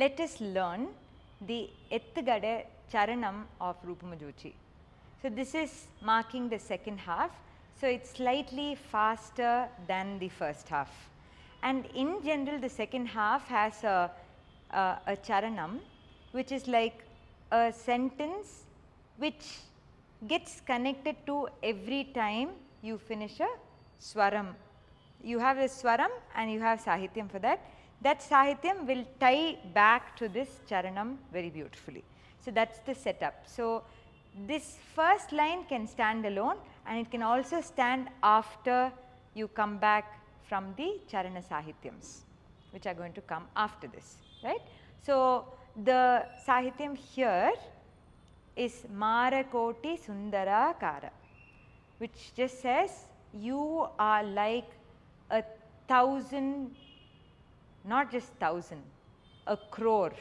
let us learn the Ettugade Charanam of Rupamu Juchi. So, this is marking the second half. So, it is slightly faster than the first half, and in general the second half has a charanam, which is like a sentence which gets connected to every time you finish a swaram. You have a swaram and you have sahityam for that. That sahityam will tie back to this charanam very beautifully. So, that is the setup. So, this first line can stand alone, and it can also stand after you come back from the charana sahityams, which are going to come after this, right. So, the sahityam here is Marakoti Sundarakara, which just says you are like 1,000, not just 1,000, 1 crore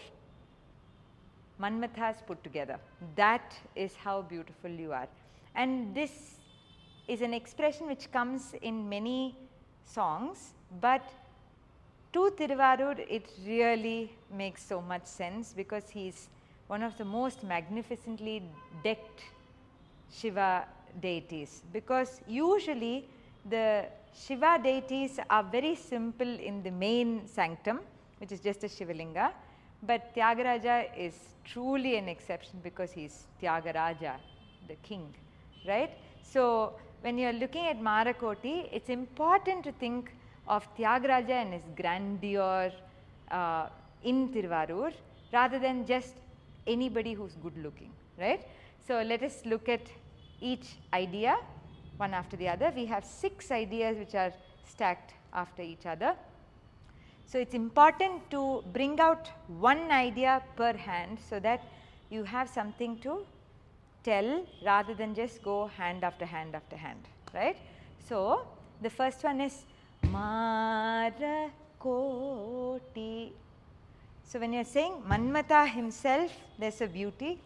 Manmathas put together. That is how beautiful you are. And this is an expression which comes in many songs, but to Thiruvarur it really makes so much sense, because he is one of the most magnificently decked Shiva deities, because usually the Shiva deities are very simple in the main sanctum, which is just a Shivalinga, but Tyagaraja is truly an exception because he is Tyagaraja, the king, right. So, when you are looking at Marakoti, it is important to think of Tyagaraja and his grandeur in Thiruvarur, rather than just anybody who is good looking, right. So, let us look at each idea one after the other. We have 6 ideas which are stacked after each other. So, it is important to bring out one idea per hand, so that you have something to tell rather than just go hand after hand after hand, right. So, the first one is Marakoti. So, when you are saying Manmatha himself, there is a beauty,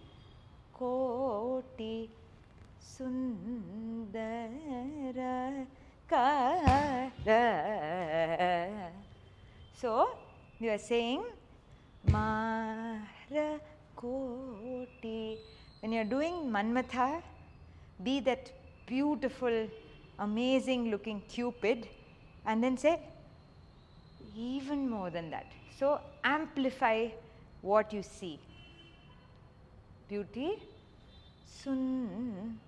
Koti Sundara Kara. So, you are saying Marakoti. When you are doing Manmatha, be that beautiful, amazing looking Cupid, and then say even more than that. So, amplify what you see. Beauty, Sundara.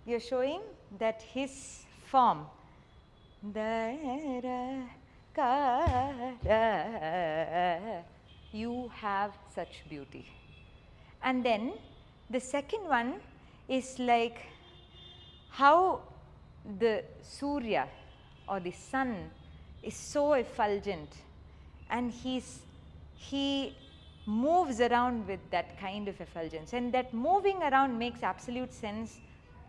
You are showing that his form, Dara Kara, you have such beauty. And then the second one is like how the Surya or the sun is so effulgent, and he moves around with that kind of effulgence, and that moving around makes absolute sense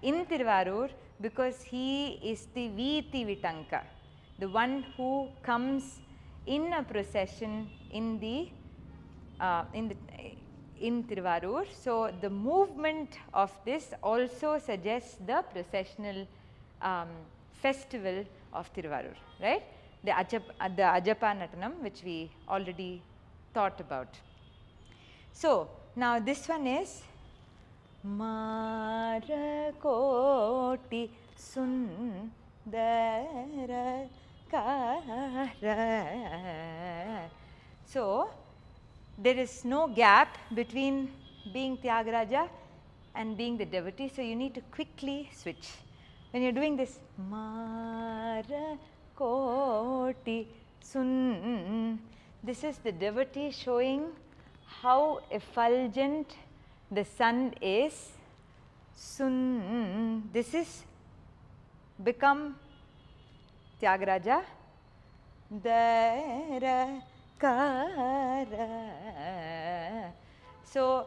in Thiruvarur, because he is the Veeti Vitanka, the one who comes in a procession in Thiruvarur. So, the movement of this also suggests the processional festival of Thiruvarur, right, the Ajapa Natanam, which we already thought about. So, now this one is Marakoti Sundara Kara. So, there is no gap between being Tyagaraja and being the devotee. So, you need to quickly switch. When you are doing this Marakoti Sun, this is the devotee showing how effulgent the sun is. Sun, this is become Tyagaraja. Dara Kara. So,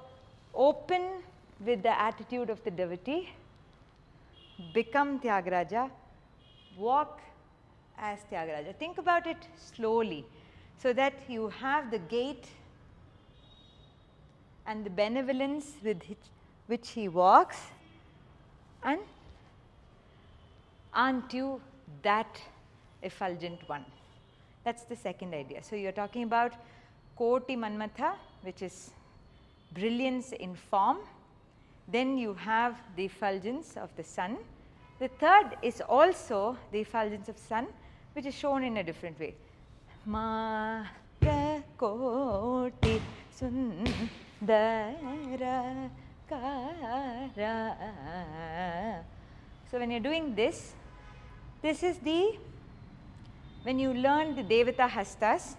open with the attitude of the devotee, become Tyagaraja, walk as Tyagaraja. Think about it slowly, so that you have the gait and the benevolence with which he walks, and aren't you that effulgent one? That's the second idea. So you're talking about Koti Manmatha, which is brilliance in form. Then you have the effulgence of the sun. The third is also the effulgence of sun, which is shown in a different way. Mara Koti Sundara Kara. So when you're doing this, this is the, when you learn the Devata Hastas,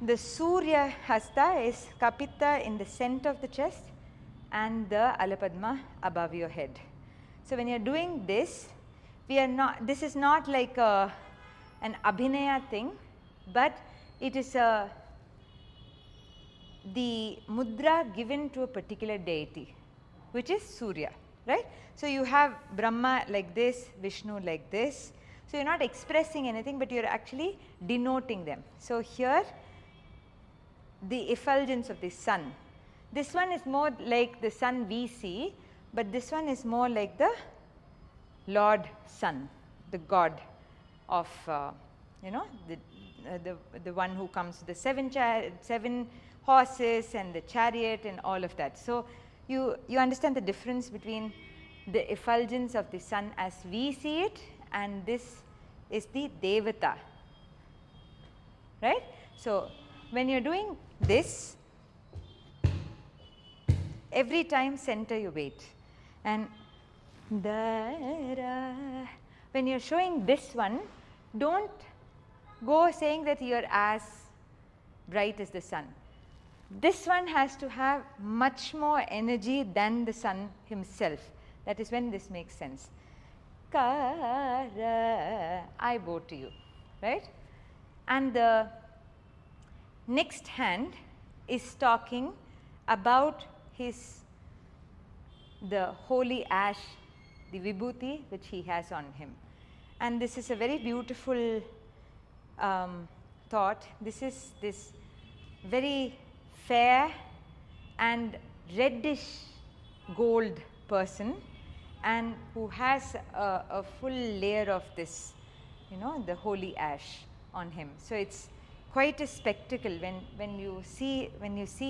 the Surya Hasta is Kapita in the center of the chest and the Alapadma above your head. So when you're doing this, we are not, this is not like an Abhinaya thing, but it is the mudra given to a particular deity, which is Surya, right? So you have Brahma like this, Vishnu like this. So you're not expressing anything, but you're actually denoting them. So here, the effulgence of the sun. This one is more like the sun we see, but this one is more like the Lord Sun, the God of, the one who comes with the seven horses and the chariot and all of that. So you understand the difference between the effulgence of the sun as we see it, and this is the Devata, right? So when you're doing this, every time center your weight, and when you're showing this one, don't go saying that you're as bright as the sun. This one has to have much more energy than the sun himself. That is when this makes sense. Kara, I bow to you, right? And the next hand is talking about the holy ash, the vibhuti which he has on him. And this is a very beautiful thought. This is this very fair and reddish gold person, and who has a full layer of this, the holy ash on him. So it's quite a spectacle when you see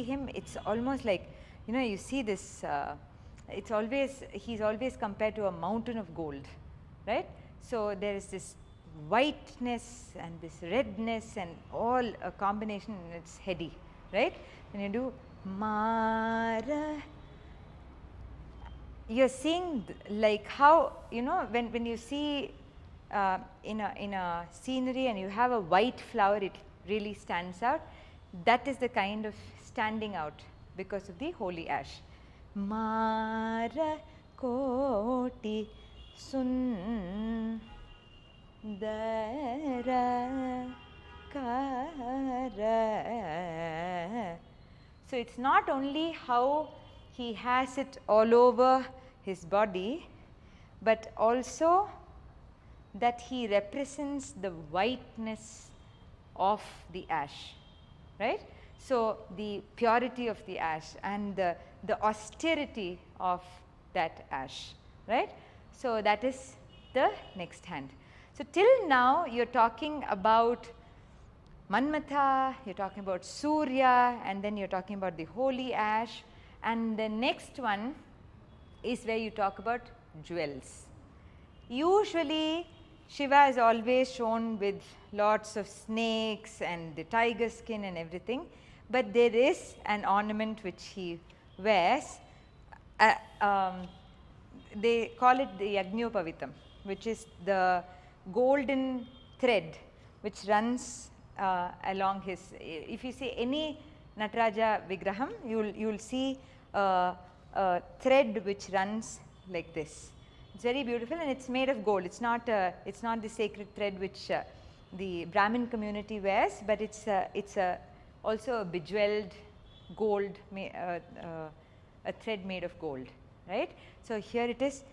him. It's almost like, you see this. He's always compared to a mountain of gold, right? So there is this whiteness and this redness and all a combination, and it's heady, right? When you do Mara, you're seeing like how, when you see in a scenery and you have a white flower, it really stands out. That is the kind of standing out because of the holy ash. Mara Koti Sundara Kara. So it's not only how he has it all over his body, but also that he represents the whiteness of the ash, right? So the purity of the ash and the austerity of that ash, right? So that is the next hand. So till now you're talking about Manmatha, you're talking about Surya, and then you're talking about the holy ash, and the next one is where you talk about jewels. Usually Shiva is always shown with lots of snakes and the tiger skin and everything, but there is an ornament which he wears. They call it the Yagnyopavitam, which is the golden thread which runs along his. If you see any Nataraja Vigraham, you will see a thread which runs like this. It's very beautiful, and it's made of gold. It's not the sacred thread which the Brahmin community wears, but it's also a bejeweled gold, a thread made of gold, right? So here it is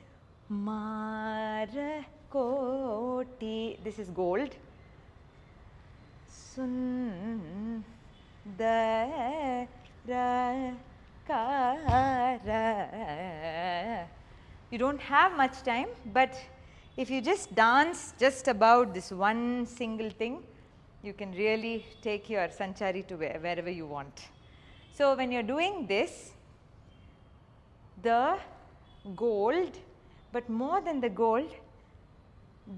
Mara Koti, this is gold, Sundara Kara. You don't have much time, but if you just dance just about this one single thing, you can really take your Sanchari to wherever you want. So, when you are doing this, the gold, but more than the gold,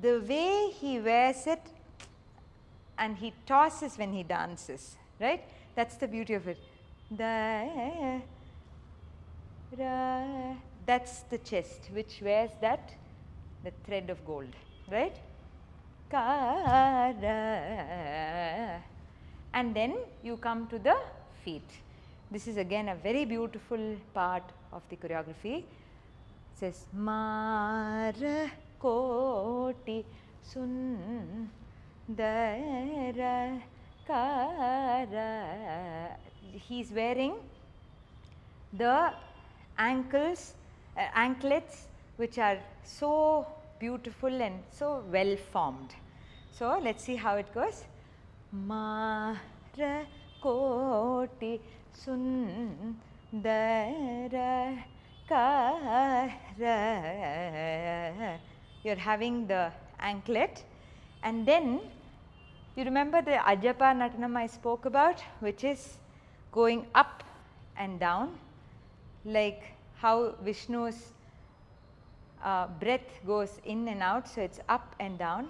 the way he wears it and he tosses when he dances, right? That is the beauty of it. That is the chest which wears that, the thread of gold, right? And then you come to the feet. This is again a very beautiful part of the choreography. It says Mara Koti Sundara Kara. He is wearing the anklets which are so beautiful and so well formed. So, let us see how it goes. Mara Koti Sundara Kara. You are having the anklet, and then you remember the Ajapa Natanam I spoke about, which is going up and down, like how Vishnu's breath goes in and out. So, it is up and down,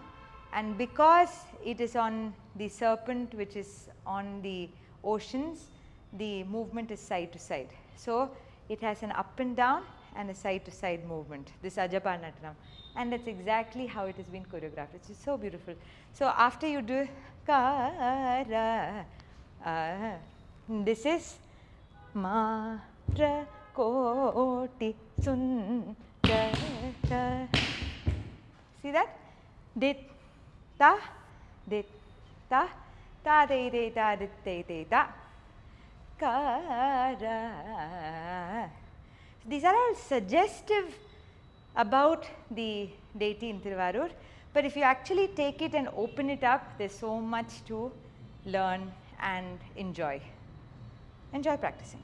and because it is on the serpent which is on the oceans, the movement is side to side. So, it has an up and down and a side to side movement, this Ajapa Natanam, and that is exactly how it has been choreographed. It is so beautiful. So, after you do Kara, this is Mara Koti Sundara. See that? Dit ta, dit ta, ta de de ta, dit de ta. Kara. These are all suggestive about the deity in Tiruvarur, but if you actually take it and open it up, there is so much to learn and enjoy. Enjoy practicing.